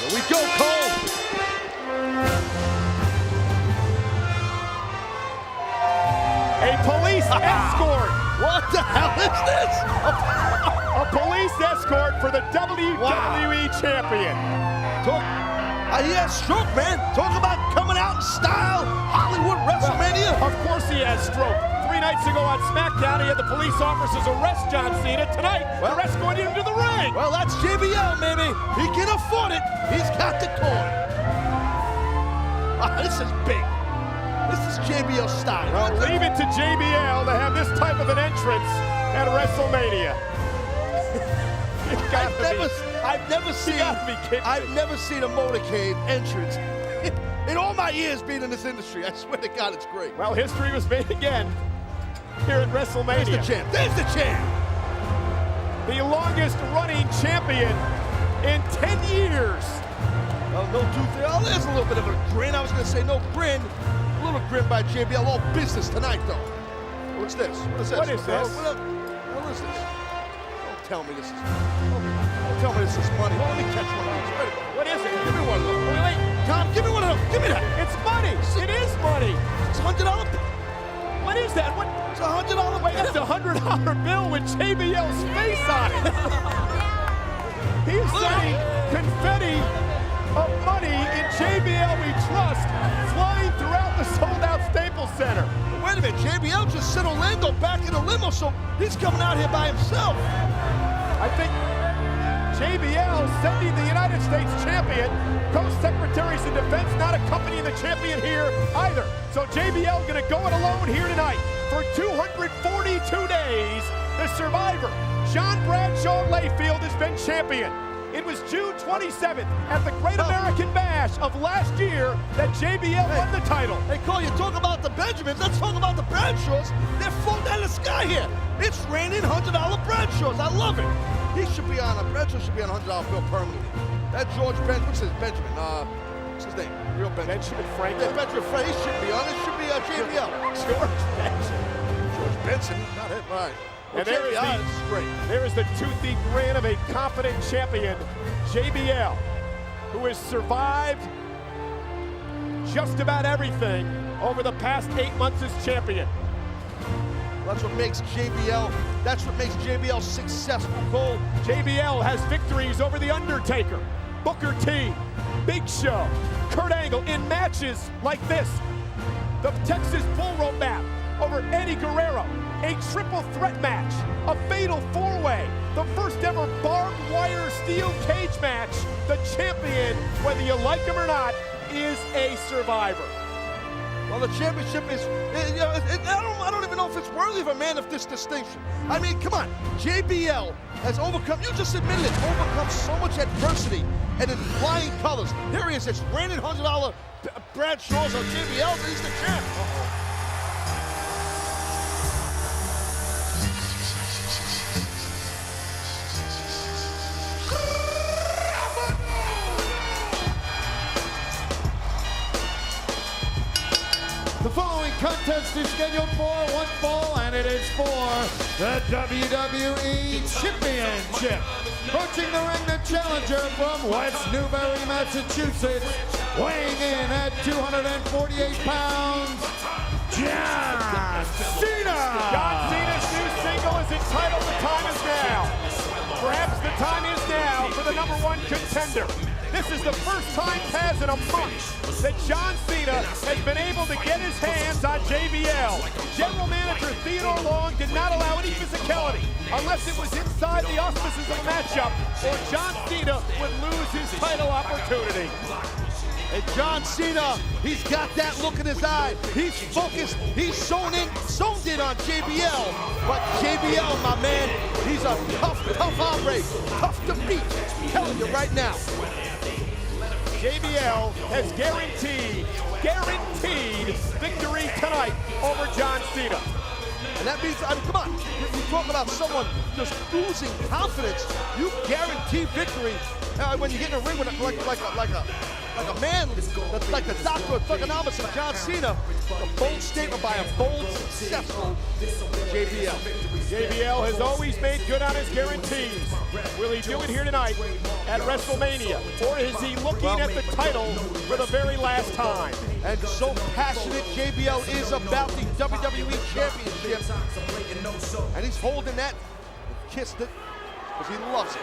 Here we go, Cole. A police escort. What the hell is this? A police escort for the WWE Champion. He has stroke, man. Talk about coming out in style. Hollywood WrestleMania. Of course he has stroke. 3 nights ago on SmackDown, he had the police officers arrest John Cena. Tonight, they're escorting him to the ring. Well, that's JBL, baby. He can afford it. He's got the coin. This is big. This is JBL style. Well, leave it to JBL to have this type of an entrance at WrestleMania. I've never seen a motorcade entrance in all my years being in this industry. I swear to God, it's great. Well, history was made again here at WrestleMania. There's the champ. There's the champ. The longest running champion in 10 years. Oh, no tooth there. Oh, there's a little bit of a grin. I was going to say no grin. A little grin by JBL. All business tonight, though. What's this? What is this? What is this? What is this? Don't tell me this is. Don't tell me this is money. Let me catch one of these. What is it? Give me one of them. Wait. Tom, give me one of them. Give me that. It's money. It is money. It's $100. What is that? What? It's a $100 bill. Wait, that's a $100 bill with JBL's face on it. He's sending confetti of money in JBL We Trust flying throughout the sold-out Staples Center. Wait a minute, JBL just sent Orlando back in a limo, so he's coming out here by himself. I think JBL sending the United States champion, co-secretaries of defense not accompanying the champion here either. So JBL gonna go it alone here tonight. For 242 days, the survivor, John Bradshaw Layfield, has been champion. It was June 27th at the Great American Bash of last year that JBL won the title. Hey, Cole, you talk about the Benjamins, let's talk about the Bradshaws. They're falling out of the sky here. It's raining $100 Bradshaws. I love it. He should be on Bradshaw should be on a $100 bill permanently. That George Benjamin, what's his Benjamin? What's his name? Real Benjamin. Benjamin Franklin. Yeah, Benjamin Franklin. He should be on. It should be JBL. George Benson. George Benson, not it, right. Well, And there is the toothy grin of a confident champion, JBL, who has survived just about everything over the past 8 months as champion. That's what makes JBL successful, Cole. JBL has victories over The Undertaker, Booker T, Big Show, Kurt Angle in matches like this. The Texas Bull Rope match over Eddie Guerrero, a triple threat match, a fatal four-way, the first ever barbed wire steel cage match. The champion, whether you like him or not, is a survivor. Well, the championship is, I don't even know if it's worthy of a man of this distinction. I mean, come on, JBL has overcome, you just admitted it, overcome so much adversity and in flying colors. Here he is, it's raining $100 Bradshaws on JBL, and he's the champ. The following contest is scheduled for one fall, and it is for the WWE Championship. Approaching the ring, the challenger from West Newbury, Massachusetts, weighing in at 248 pounds, John Cena. John Cena's new single is entitled The Time Is Now. Perhaps the time is now for the #1 contender. This is the first time past in a month that John Cena has been able to get his hands on JBL. General Manager Theodore Long did not allow any physicality unless it was inside the auspices of a matchup, or John Cena would lose his title opportunity. And John Cena, he's got that look in his eye. He's focused, he's zoned in on JBL. But JBL, my man, he's a tough hombre, tough to beat. I'm telling you right now. JBL has guaranteed victory tonight over John Cena. And that means, I mean, come on, you talk about someone just oozing confidence. You guarantee victory when you get in a ring with like a like a man, that's like the doctor of thugonomics of John Cena. A bold statement by a bold, successful JBL. JBL has always made good on his guarantees. Will he do it here tonight at WrestleMania? Or is he looking at the title for the very last time? And so passionate JBL is about the WWE Championship. And he's holding that, kissed it, because he loves it.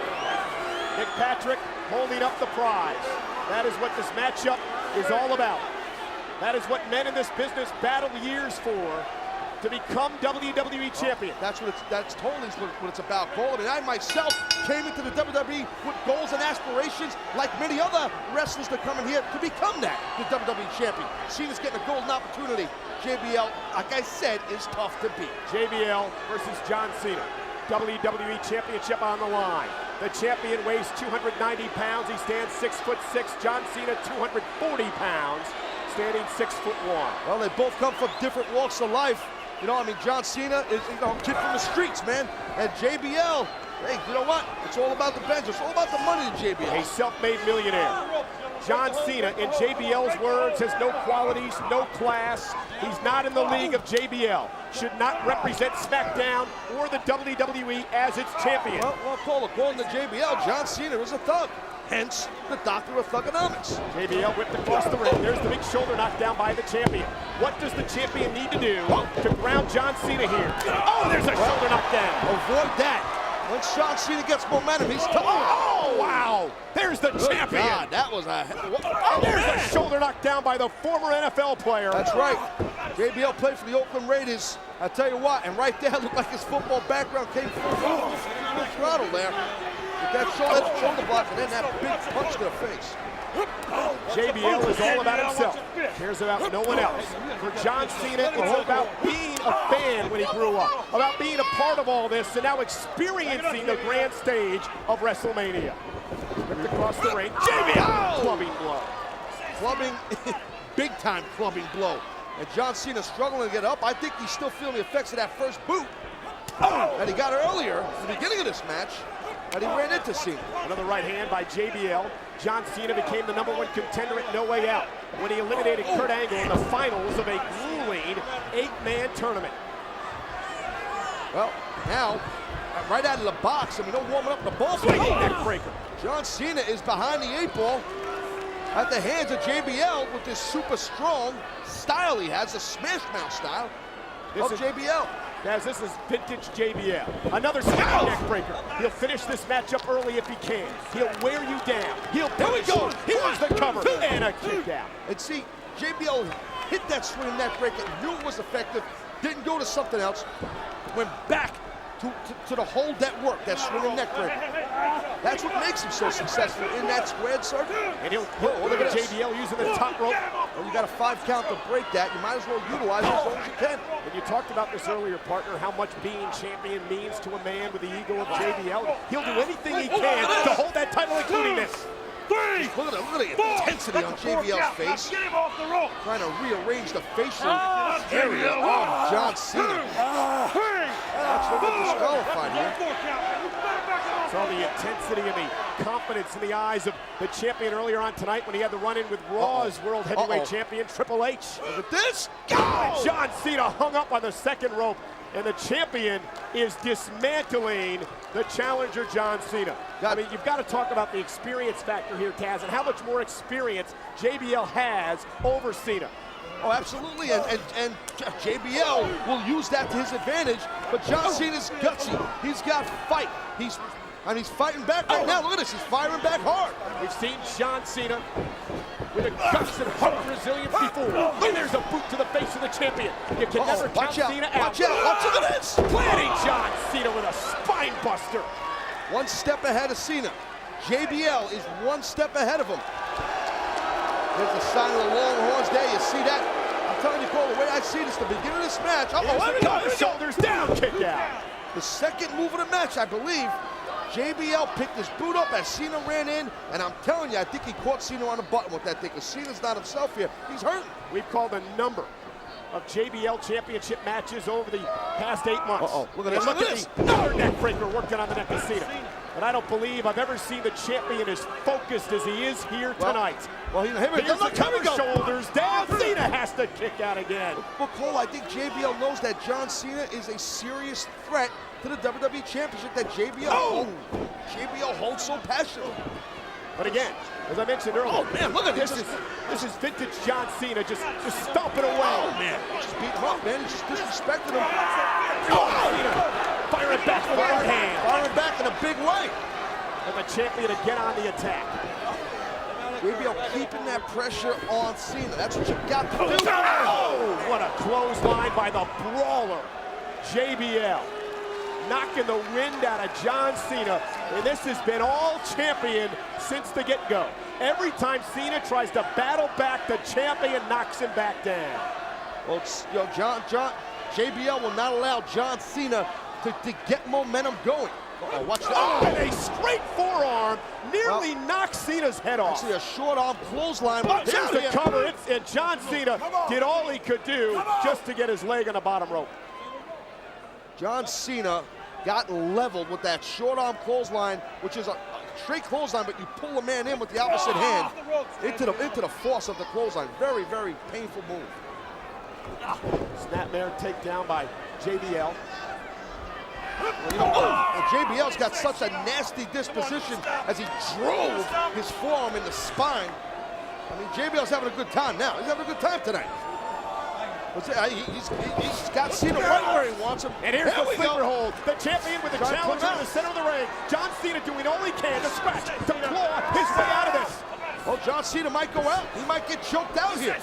Nick Patrick holding up the prize. That is what this matchup is all about. That is what men in this business battle years for, to become WWE champion. That's totally what it's about, Cole. I mean, I myself came into the WWE with goals and aspirations, like many other wrestlers that come in here, to become that, the WWE champion. Cena's getting a golden opportunity. JBL, like I said, is tough to beat. JBL versus John Cena. WWE Championship on the line. The champion weighs 290 pounds. He stands 6'6". John Cena, 240 pounds, standing 6'1". Well, they both come from different walks of life. You know, I mean, John Cena is a kid from the streets, man. And JBL, hey, you know what? It's all about the bench. It's all about the money to JBL. A self-made millionaire. John Cena, in JBL's words, has no qualities, no class. He's not in the league of JBL. Should not represent SmackDown or the WWE as its champion. Well, Cole, according to JBL, John Cena is a thug. Hence, the doctor of thugonomics. JBL whipped across the ring. There's the big shoulder knocked down by the champion. What does the champion need to do to ground John Cena here? Oh, there's a shoulder knockdown. Avoid that. Once John Cena gets momentum, he's tough. Oh, wow. There's the champion. God, that was a... Oh, there's a shoulder knocked down by the former NFL player. That's right. JBL played for the Oakland Raiders. I tell you what, and right there looked like his football background came full throttle there. With that shoulder block and then that big punch to the face. JBL is all about himself. Cares about no one else. For John Cena, it's about being a fan when he grew up. About being a part of all this and now experiencing the grand stage of WrestleMania. Ripped across the ring. JBL! Clubbing blow. Clubbing, big time clubbing blow. And John Cena struggling to get up. I think he's still feeling the effects of that first boot that he got earlier at the beginning of this match. But he ran into Cena. Another right hand by JBL. John Cena became the #1 contender at No Way Out when he eliminated Kurt Angle in the finals of a grueling 8-man tournament. Well, now, right out of the box, I mean, no warming up the ball. Neck breaker. John Cena is behind the 8 ball at the hands of JBL with this super strong style he has, a smash mouth style of JBL. Guys, this is vintage JBL. Another spinning neck breaker. He'll finish this matchup early if he can. He'll wear you down. He'll punish you. Here's the cover and a kick out. And see, JBL hit that swinging neck breaker, knew it was effective, didn't go to something else, went back to the hold that worked, that swinging neck breaker. That's what makes him so successful in that squared circle. And he'll look at JBL using the top rope. Well, you got a 5 count to break that. You might as well utilize it as long as you can. When you talked about this earlier, partner, how much being champion means to a man with the ego of JBL. He'll do anything he can to hold that title, including this. Look at the intensity on JBL's face. Trying to rearrange the facial area of John Cena. That's what got disqualified here. Saw the intensity and the confidence in the eyes of the champion earlier on tonight when he had the run-in with Raw's World Heavyweight Champion, Triple H. Look at this. John Cena hung up on the second rope, and the champion is dismantling the challenger, John Cena. I mean, you've got to talk about the experience factor here, Taz, and how much more experience JBL has over Cena. Oh, absolutely, and JBL will use that to his advantage, but John Cena's gutsy. He's got fight. He's fighting back right now. Look at this, he's firing back hard. We've seen John Cena with a guts and heart and resilience before. And there's a boot to the face of the champion. You can never count Cena out. Watch out, look at this. Planting John Cena with a spine buster. One step ahead of Cena. JBL is one step ahead of him. There's the sign of the Longhorns there. You see that? I'm telling you, Cole, the way I see this, the beginning of this match. There we go. Shoulders down, kick out. The second move of the match, I believe, JBL picked his boot up as Cena ran in, and I'm telling you, I think he caught Cena on the button with that thing, because Cena's not himself here. He's hurting. We've called a number of JBL championship matches over the past 8 months. Look at this. Look at this. Another neck breaker working on the neck of Cena. but I don't believe I've ever seen the champion as focused as he is here tonight. Well, here's the cover shoulders down. Cena has to kick out again. Well, Cole, I think JBL knows that John Cena is a serious threat to the WWE Championship that JBL holds so passionately. But again, as I mentioned earlier, oh man, look at this! This is vintage John Cena just stomping away. Oh man, just beat him up, man. He's just disrespecting him. Oh, Cena firing back with one hand. Firing back in a big way. And the champion again on the attack. JBL keeping that pressure on Cena. That's what you got to do. Oh, what a clothesline by the brawler. JBL knocking the wind out of John Cena. And this has been all champion since the get-go. Every time Cena tries to battle back, the champion knocks him back down. Well, JBL will not allow John Cena to get momentum going. Uh-oh, watch that. Oh, and a straight forearm nearly knocks Cena's head off. Actually, a short arm clothesline. There's the cover, and John Cena did all he could do just to get his leg on the bottom rope. John Cena got leveled with that short arm clothesline, which is a straight clothesline, but you pull a man in with the opposite hand into the force of the clothesline. Very, very painful move. Snapmare takedown by JBL. You know, JBL's got such a nasty disposition as he drove his forearm in the spine. I mean, JBL's having a good time now. He's having a good time tonight. He's got Cena right where he wants him. And here's the sleeper hold. The champion with the challenger in the center of the ring. John Cena doing all he can to scratch, to claw his way out of this. Well, John Cena might go out. He might get choked out here.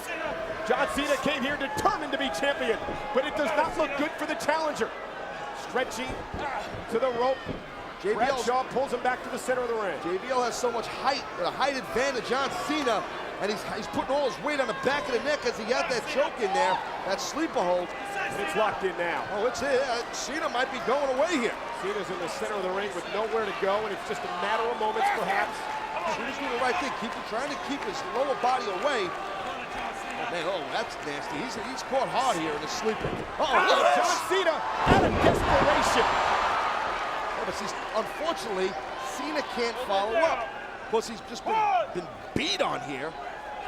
John Cena came here determined to be champion, but it does not look good for the challenger. Stretching to the rope. Bradshaw pulls him back to the center of the ring. JBL has so much height, a height advantage on Cena, and he's putting all his weight on the back of the neck as he got that choke in there, that sleeper hold. And it's locked in now. Oh, it's it. Cena might be going away here. Cena's in the center of the ring with nowhere to go, and it's just a matter of moments, perhaps. Cena's doing the right thing, trying to keep his lower body away. Oh, man, oh, that's nasty. He's caught hard here in the sleeper. John Cena out of desperation. Oh, but unfortunately, Cena can't follow up. Because he's just been beat on here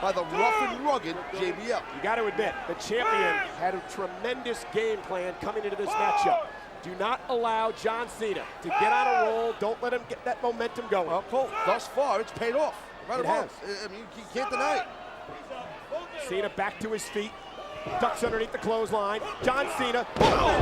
by the rough and rugged JBL. You got to admit, the champion had a tremendous game plan coming into this matchup. Do not allow John Cena to get on a roll. Don't let him get that momentum going. Well, Cole, thus far, it's paid off. Right it has. has. I mean, you can't deny it. Cena back to his feet, ducks underneath the clothesline. John Cena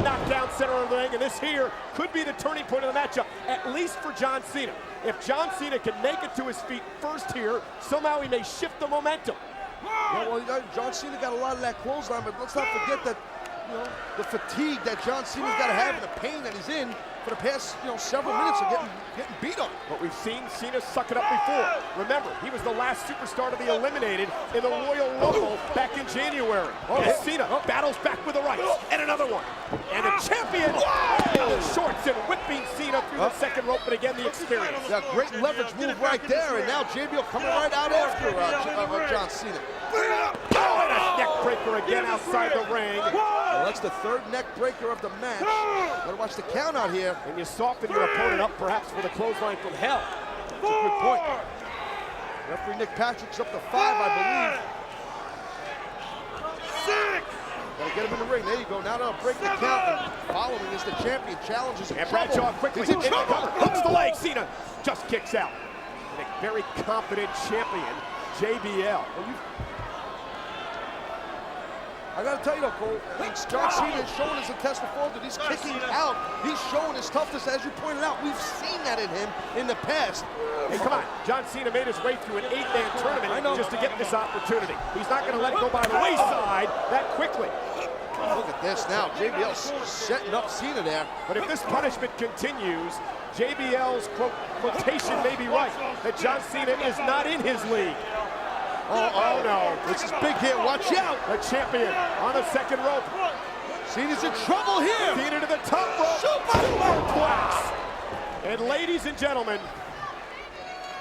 knocked down center of the ring, and this here could be the turning point of the matchup, at least for John Cena. If John Cena can make it to his feet first here, somehow he may shift the momentum. Yeah, well, John Cena got a lot of that clothesline, but let's not forget that, you know, the fatigue that John Cena's got to have and the pain that he's in for the past, several minutes of getting beat on. But we've seen Cena suck it up before. Remember, he was the last superstar to be eliminated in the Royal Rumble back in January. And Cena battles back with the rights. And another one. And the champion shorts and whipping Cena through the second rope, but again, the experience. Yeah, great leverage move right there, and now JBL coming right out after John Cena. Oh, and a neck breaker again outside the ring. Well, that's the third neck breaker of the match. Gotta watch the count out here. And you soften your opponent up perhaps with a clothesline from hell. That's a good point. Referee Nick Patrick's up to 5, I believe. 6. Gotta get him in the ring. There you go. Now they'll break the count. And following is the champion. Challenges and Bradshaw quickly in trouble. Hooks the leg. Cena just kicks out. And a very confident champion, JBL. I gotta tell you though, Cole, John Cena is showing his intestinal fold that he's kicking out. He's showing his toughness, as you pointed out. We've seen that in him in the past. Hey, come on. John Cena made his way through an 8-man tournament just to get this opportunity. He's not gonna let it go by the wayside that quickly. Look at this now. JBL's setting up Cena there. But if this punishment continues, JBL's quotation may be right, that John Cena is not in his league. Oh no. This is big here. Watch out. The champion on the second rope. Cena's in trouble here. Cena to the top rope. Superplex. And ladies and gentlemen,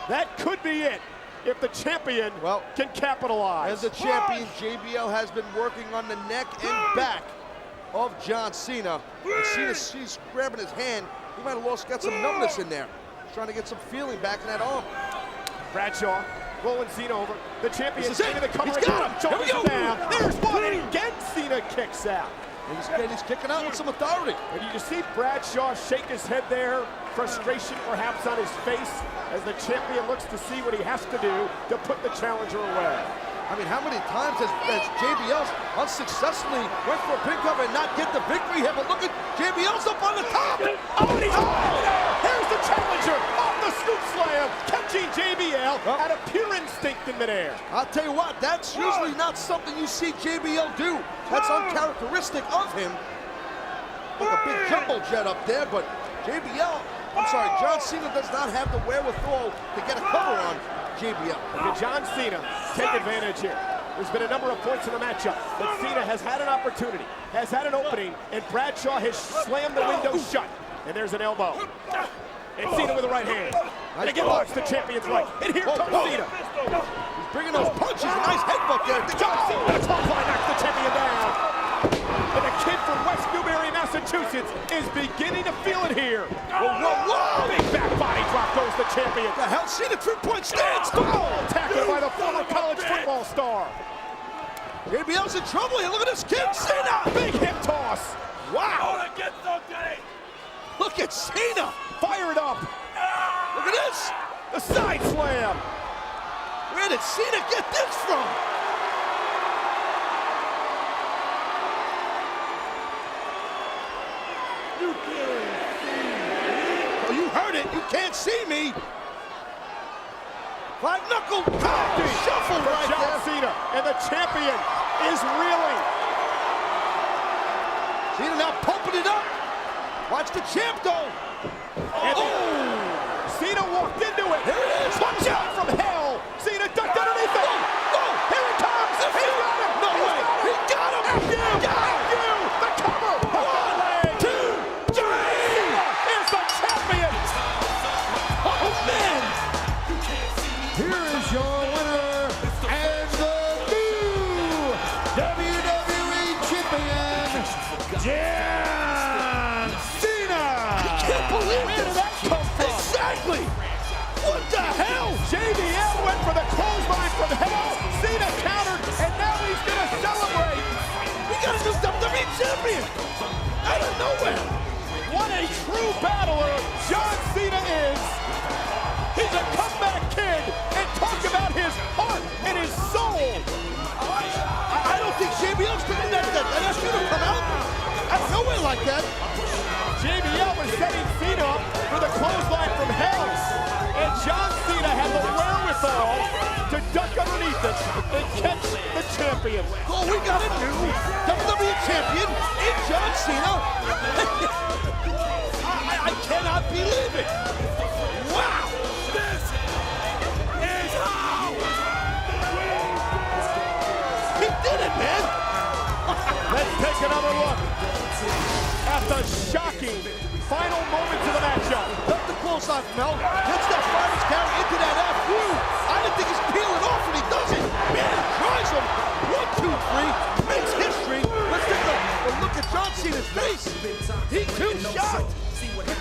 that could be it if the champion can capitalize. As the champion, JBL has been working on the neck and back of John Cena. And Cena's grabbing his hand. He might have got some numbness in there. trying to get some feeling back in that arm. Bradshaw rolling Cena over. The champion This is it. Cena, the cover. He's got him. Shoulders down. There's one, and again Cena kicks out. And he's kicking out with some authority. And you can see Bradshaw shake his head there, frustration perhaps on his face as the champion looks to see what he has to do to put the challenger away. I mean, how many times has JBL unsuccessfully went for a pin cover and not get the victory here? But look at JBL's up on the top. Oh, and he's here's the challenger off the scoop slam, catching JBL at a pure instinct in midair. I'll tell you what, that's usually not something you see JBL do. That's uncharacteristic of him. Like a big jumbo jet up there, but John Cena does not have the wherewithal to get a cover on JBL. Can John Cena take advantage here? There's been a number of points in the matchup, but Cena has had an opportunity, has had an opening, and Bradshaw has slammed the window shut. And there's an elbow. And Cena with the right hand. And again, watch the champion's right. And here comes Cena. He's bringing those punches. A nice headbutt there. John Cena, clothesline knocks the champion down. And the kid from West Newbury, Massachusetts is beginning to feel it here. Whoa. Big back body drop goes the champion. The hell, Cena 3-point stance. Tackled by the former college football star. JBL's in trouble here. Look at this kid, Cena. Big hip toss. Wow. Look at Cena. Fired up. Look at this. The side slam. Where did Cena get this from? You can't see me. Oh, you heard it. You can't see me. Five knuckle shuffle right John there. Cena, and the champion is reeling. Cena now pumping it up. Watch the champ go. Cena walked into it. Here it is. Watch out from hell. Cena ducked underneath it. Here it comes. He got him. No way. He got him. Got you. The cover. 1, 2, 3. Cena is the champion. Oh, man. Here is your winner and the new WWE Champion, John Cena. Can't believe Where did this. that come from? Exactly. What the hell? JBL went for the clothesline from hell. Cena countered, and now he's going to celebrate. We got a new WWE champion. Out of nowhere. What a true battler John Cena is. He's a comeback kid, and talk about his heart and his soul. I don't think JBL's thinking that asked you to come out. Out of nowhere like that. JBL was setting Cena up for the clothesline from hell, and John Cena had the wherewithal to duck underneath it and catch the champion. Oh, we got a new WWE champion in John Cena. I cannot believe it. Wow. This is how. He did it, man. Let's take another look at the shocking final moments of the matchup. Up the clothesline from hell. Hits that fire's carry into that F. I didn't think he's peeling off, and he does it. Man, he tries him. 1, 2, 3. Makes history. Let's take a look at John Cena's face. He too shocked.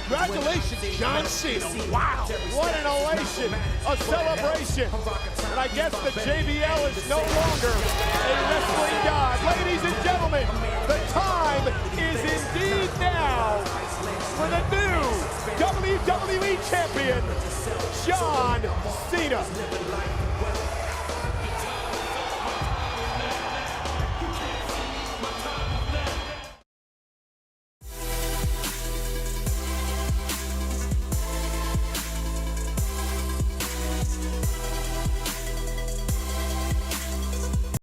Congratulations, John Cena. Wow. What an elation, a celebration. And I guess the JBL is no longer a wrestling god. Ladies and gentlemen, the time is indeed now for the new WWE Champion, John Cena.